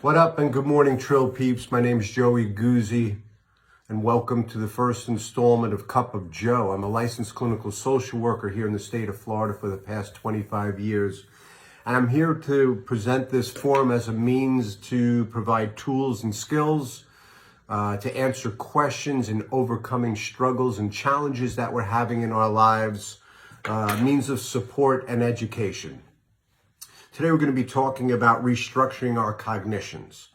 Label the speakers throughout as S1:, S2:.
S1: What up and good morning, Trill Peeps. My name's Joey Guzzi, and welcome to the first installment of Cup of Joe. I'm a licensed clinical social worker here in the state of Florida for the past 25 years. And I'm here to present this forum as a means to provide tools and skills to answer questions and overcoming struggles and challenges that we're having in our lives, means of support and education. Today we're going to be talking about restructuring our cognitions.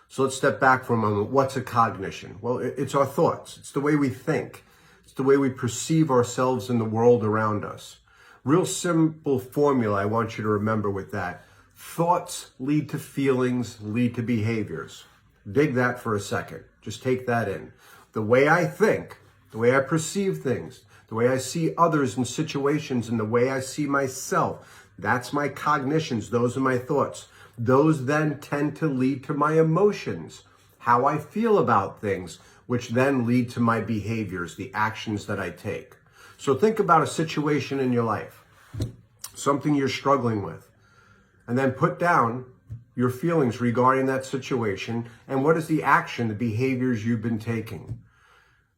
S1: So let's step back for a moment. What's a cognition? Well, it's our thoughts. It's the way we think. It's the way we perceive ourselves in the world around us. Real simple formula I want you to remember with that. Thoughts lead to feelings, lead to behaviors. Dig that for a second. Just take that in. The way I think, the way I perceive things, the way I see others and situations, and the way I see myself, that's my cognitions. Those are my thoughts. Those then tend to lead to my emotions, how I feel about things, which then lead to my behaviors, the actions that I take. So think about a situation in your life, something you're struggling with, and then put down your feelings regarding that situation and what is the action, the behaviors you've been taking.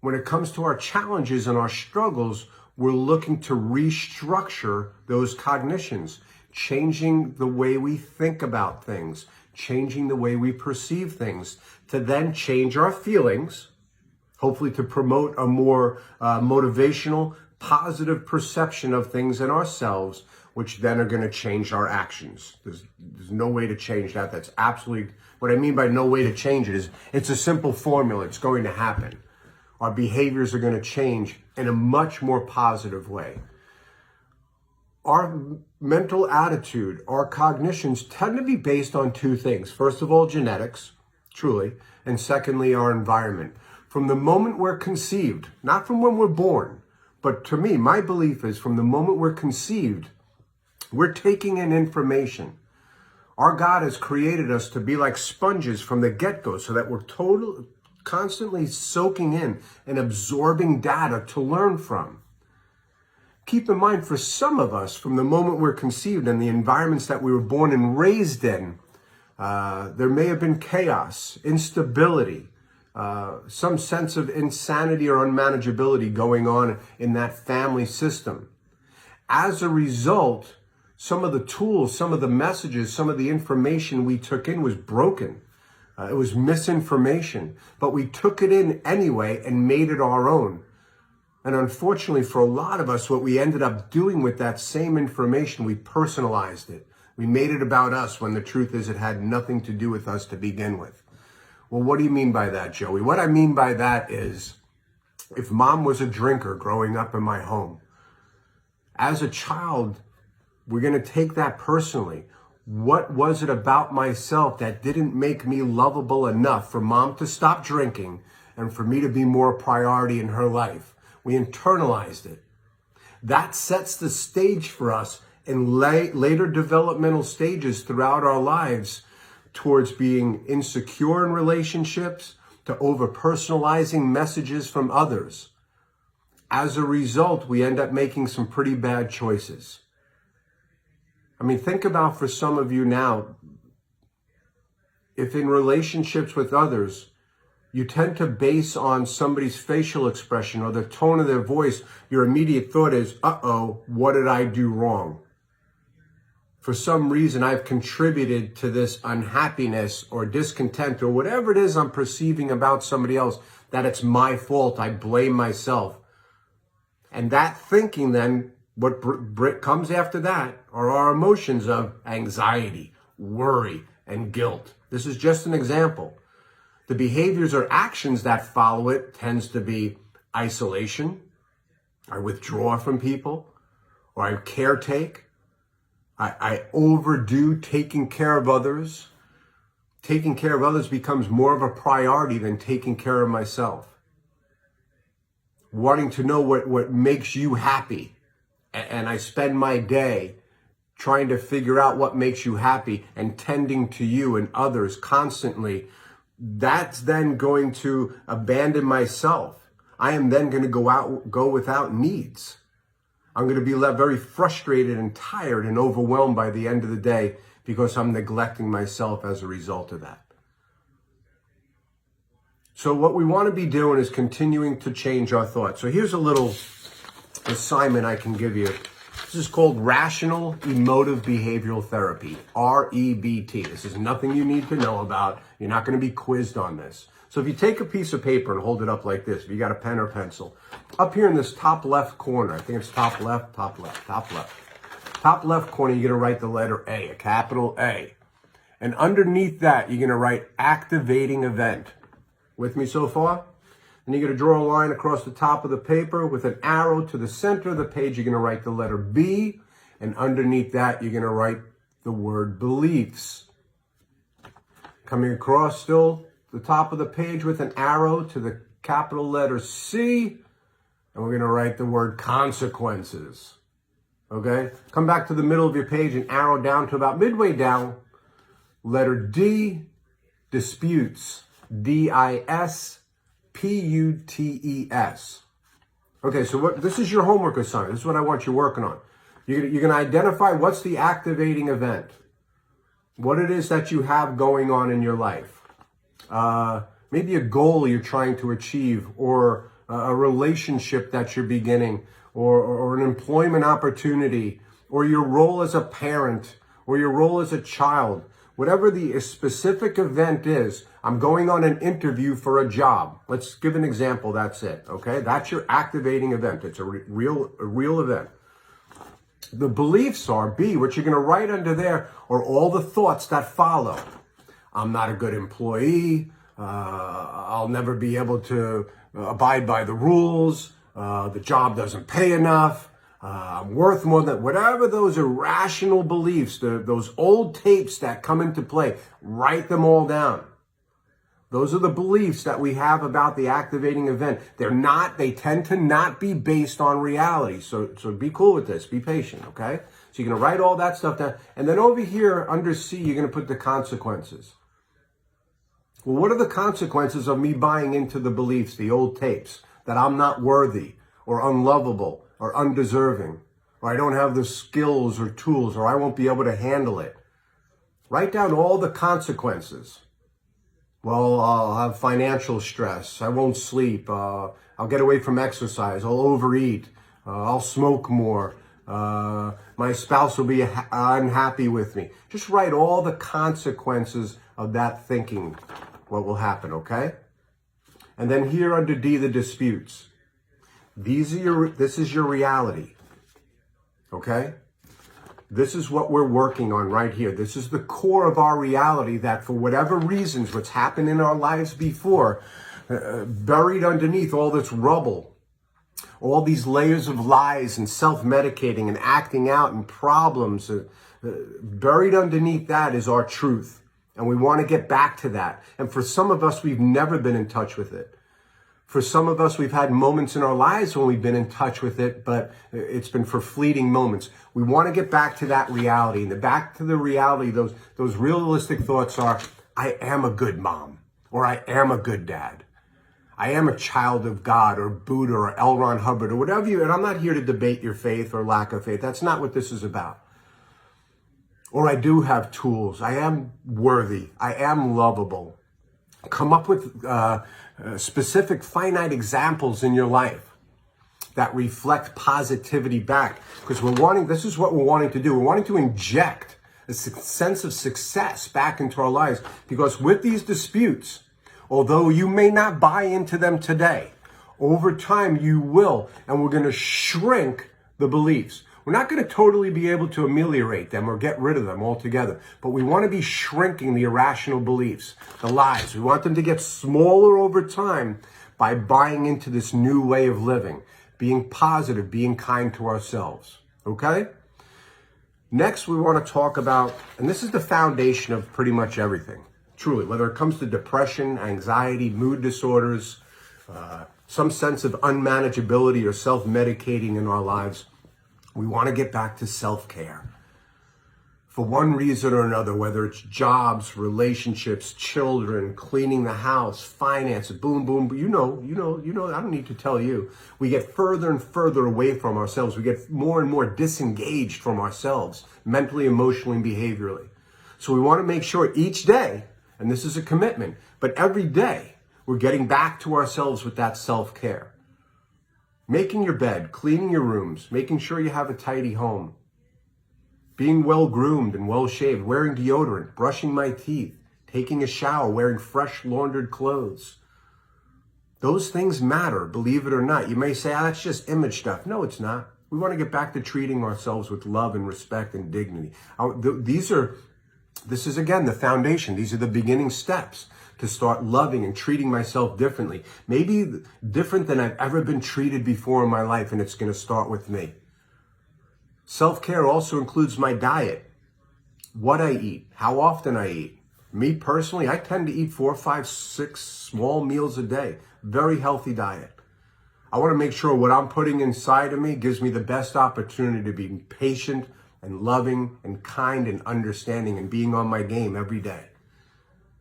S1: When it comes to our challenges and our struggles, we're looking to restructure those cognitions, changing the way we think about things, changing the way we perceive things, to then change our feelings, hopefully to promote a more motivational, positive perception of things in ourselves, which then are going to change our actions. There's no way to change that. That's absolutely, what I mean by no way to change it is, it's a simple formula. It's going to happen. Our behaviors are going to change in a much more positive way. Our mental attitude, our cognitions tend to be based on two things. First of all, genetics, truly, and secondly, our environment. From the moment we're conceived, not from when we're born, but to me, my belief is from the moment we're conceived, we're taking in information. Our God has created us to be like sponges from the get-go so that we're constantly soaking in and absorbing data to learn from. Keep in mind, for some of us, from the moment we're conceived and the environments that we were born and raised in, there may have been chaos, instability, some sense of insanity or unmanageability going on in that family system. As a result, some of the tools, some of the messages, some of the information we took in was broken. It was misinformation, but we took it in anyway and made it our own. And unfortunately, for a lot of us, what we ended up doing with that same information, we personalized it. We made it about us when the truth is it had nothing to do with us to begin with. Well, what do you mean by that, Joey? What I mean by that is, if mom was a drinker growing up in my home, as a child, we're going to take that personally. What was it about myself that didn't make me lovable enough for mom to stop drinking and for me to be more a priority in her life? We internalized it. That sets the stage for us in later developmental stages throughout our lives towards being insecure in relationships, to over-personalizing messages from others. As a result, we end up making some pretty bad choices. I mean, think about, for some of you now, if in relationships with others, you tend to base on somebody's facial expression or the tone of their voice, your immediate thought is, uh-oh, what did I do wrong? For some reason, I've contributed to this unhappiness or discontent or whatever it is I'm perceiving about somebody else, that it's my fault, I blame myself. And that thinking then, what comes after that are our emotions of anxiety, worry, and guilt. This is just an example. The behaviors or actions that follow it tends to be isolation. I withdraw from people, or I caretake. I overdo taking care of others. Taking care of others becomes more of a priority than taking care of myself. Wanting to know what makes you happy. And I spend my day trying to figure out what makes you happy and tending to you and others constantly. That's then going to abandon myself. I am then going to go without needs. I'm going to be left very frustrated and tired and overwhelmed by the end of the day because I'm neglecting myself as a result of that. So what we want to be doing is continuing to change our thoughts. So here's a little assignment I can give you. This is called Rational Emotive Behavioral Therapy, REBT. This is nothing you need to know about. You're not going to be quizzed on this. So if you take a piece of paper and hold it up like this, if you got a pen or pencil, up here in this top left corner, I think it's top left. Top left corner, you're going to write the letter A, a capital A. And underneath that, you're going to write activating event. With me so far? Then you're going to draw a line across the top of the paper with an arrow to the center of the page. You're going to write the letter B. And underneath that, you're going to write the word beliefs. Coming across still the top of the page with an arrow to the capital letter C. And we're going to write the word consequences. Okay? Come back to the middle of your page and arrow down to about midway down. Letter D, disputes. DISPUTES. Okay, so this is your homework assignment. This is what I want you working on. You're going to identify what's the activating event. What it is that you have going on in your life. Maybe a goal you're trying to achieve, or a relationship that you're beginning, or an employment opportunity, or your role as a parent, or your role as a child. Whatever the specific event is, I'm going on an interview for a job. Let's give an example. That's it. Okay. That's your activating event. It's a real event. The beliefs are B, what you're going to write under there are all the thoughts that follow. I'm not a good employee. I'll never be able to abide by the rules. The job doesn't pay enough. I'm worth more than, whatever those irrational beliefs, those old tapes that come into play, write them all down. Those are the beliefs that we have about the activating event. They tend to not be based on reality. So be cool with this. Be patient, okay? So you're going to write all that stuff down. And then over here under C, you're going to put the consequences. Well, what are the consequences of me buying into the beliefs, the old tapes, that I'm not worthy or unlovable or undeserving, or I don't have the skills or tools, or I won't be able to handle it? Write down all the consequences. Well, I'll have financial stress. I won't sleep. I'll get away from exercise. I'll overeat. I'll smoke more. My spouse will be unhappy with me. Just write all the consequences of that thinking, what will happen, okay? And then here under D, the disputes. This is your reality, okay? This is what we're working on right here. This is the core of our reality, that for whatever reasons, what's happened in our lives before, buried underneath all this rubble, all these layers of lies and self-medicating and acting out and problems, buried underneath that is our truth. And we want to get back to that. And for some of us, we've never been in touch with it. For some of us, we've had moments in our lives when we've been in touch with it, but it's been for fleeting moments. We want to get back to that reality. And back to the reality, those realistic thoughts are, I am a good mom, or I am a good dad. I am a child of God, or Buddha, or L. Ron Hubbard, or whatever and I'm not here to debate your faith or lack of faith. That's not what this is about. Or I do have tools. I am worthy. I am lovable. Come up with specific finite examples in your life that reflect positivity back. Because this is what we're wanting to do. We're wanting to inject a sense of success back into our lives. Because with these disputes, although you may not buy into them today, over time you will. And we're going to shrink the beliefs. We're not going to totally be able to ameliorate them or get rid of them altogether, but we want to be shrinking the irrational beliefs, the lies. We want them to get smaller over time by buying into this new way of living, being positive, being kind to ourselves. Okay? Next, we want to talk about, and this is the foundation of pretty much everything, truly, whether it comes to depression, anxiety, mood disorders, some sense of unmanageability or self-medicating in our lives. We want to get back to self-care. For one reason or another, whether it's jobs, relationships, children, cleaning the house, finances, boom, boom, you know, I don't need to tell you. We get further and further away from ourselves. We get more and more disengaged from ourselves, mentally, emotionally, and behaviorally. So we want to make sure each day, and this is a commitment, but every day, We're getting back to ourselves with that self-care. Making your bed, cleaning your rooms, making sure you have a tidy home, being well-groomed and well-shaved, wearing deodorant, brushing my teeth, taking a shower, wearing fresh laundered clothes. Those things matter, believe it or not. You may say, that's just image stuff. No, it's not. We want to get back to treating ourselves with love and respect and dignity. This is, again, the foundation. These are the beginning steps to start loving and treating myself differently. Maybe different than I've ever been treated before in my life, and it's going to start with me. Self-care also includes my diet, what I eat, how often I eat. Me personally, I tend to eat 4, 5, 6 small meals a day. Very healthy diet. I want to make sure what I'm putting inside of me gives me the best opportunity to be patient and loving and kind and understanding and being on my game every day.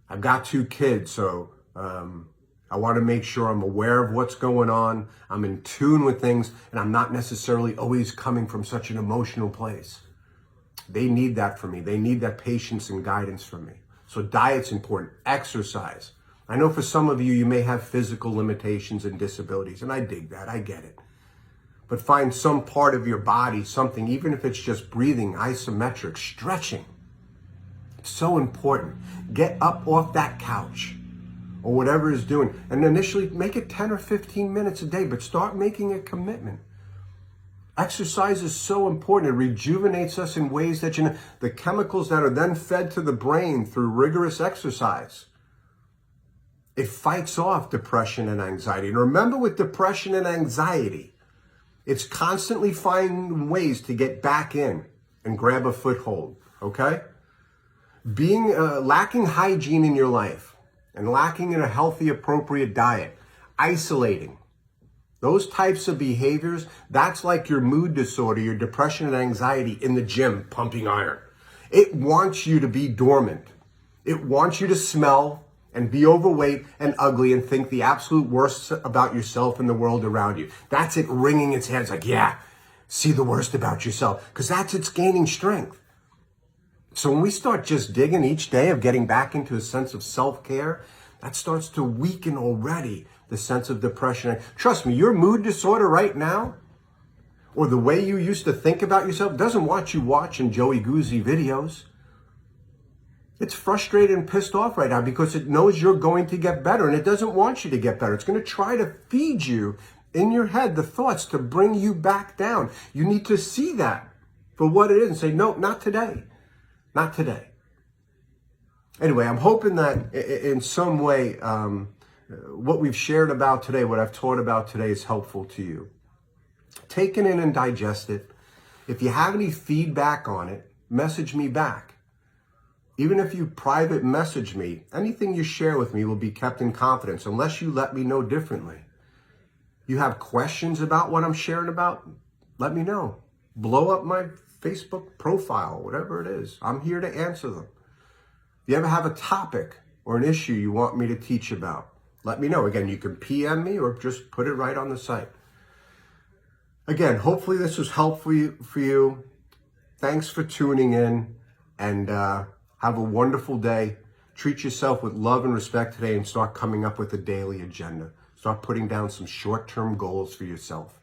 S1: I've got 2 kids, so I want to make sure I'm aware of what's going on. I'm in tune with things, and I'm not necessarily always coming from such an emotional place. They need that from me. They need that patience and guidance from me. So diet's important. Exercise. I know for some of you, you may have physical limitations and disabilities, and I dig that. I get it. But find some part of your body, something, even if it's just breathing, isometric, stretching. It's so important. Get up off that couch or whatever is doing. And initially make it 10 or 15 minutes a day, but start making a commitment. Exercise is so important. It rejuvenates us in ways that, the chemicals that are then fed to the brain through rigorous exercise, it fights off depression and anxiety. And remember, with depression and anxiety, it's constantly finding ways to get back in and grab a foothold, okay? Being lacking hygiene in your life and lacking in a healthy, appropriate diet, isolating, those types of behaviors, that's like your mood disorder, your depression and anxiety in the gym pumping iron. It wants you to be dormant. It wants you to smell and be overweight and ugly and think the absolute worst about yourself and the world around you. That's it wringing its hands like, yeah, see the worst about yourself, because that's its gaining strength. So when we start just digging each day of getting back into a sense of self-care, that starts to weaken already the sense of depression. Trust me, your mood disorder right now, or the way you used to think about yourself, doesn't want you watching Joey Guzzi videos. It's frustrated and pissed off right now because it knows you're going to get better, and it doesn't want you to get better. It's going to try to feed you in your head the thoughts to bring you back down. You need to see that for what it is and say, no, not today. Not today. Anyway, I'm hoping that in some way, what we've shared about today, what I've taught about today is helpful to you. Take it in and digest it. If you have any feedback on it, message me back. Even if you private message me, anything you share with me will be kept in confidence unless you let me know differently. You have questions about what I'm sharing about? Let me know. Blow up my Facebook profile, whatever it is. I'm here to answer them. If you ever have a topic or an issue you want me to teach about, let me know. Again, you can PM me or just put it right on the site. Again, hopefully this was helpful for you. Thanks for tuning in, and have a wonderful day. Treat yourself with love and respect today, and start coming up with a daily agenda. Start putting down some short-term goals for yourself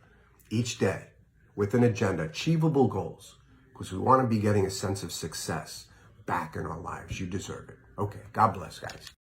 S1: each day with an agenda, achievable goals, because we want to be getting a sense of success back in our lives. You deserve it. Okay, God bless, guys.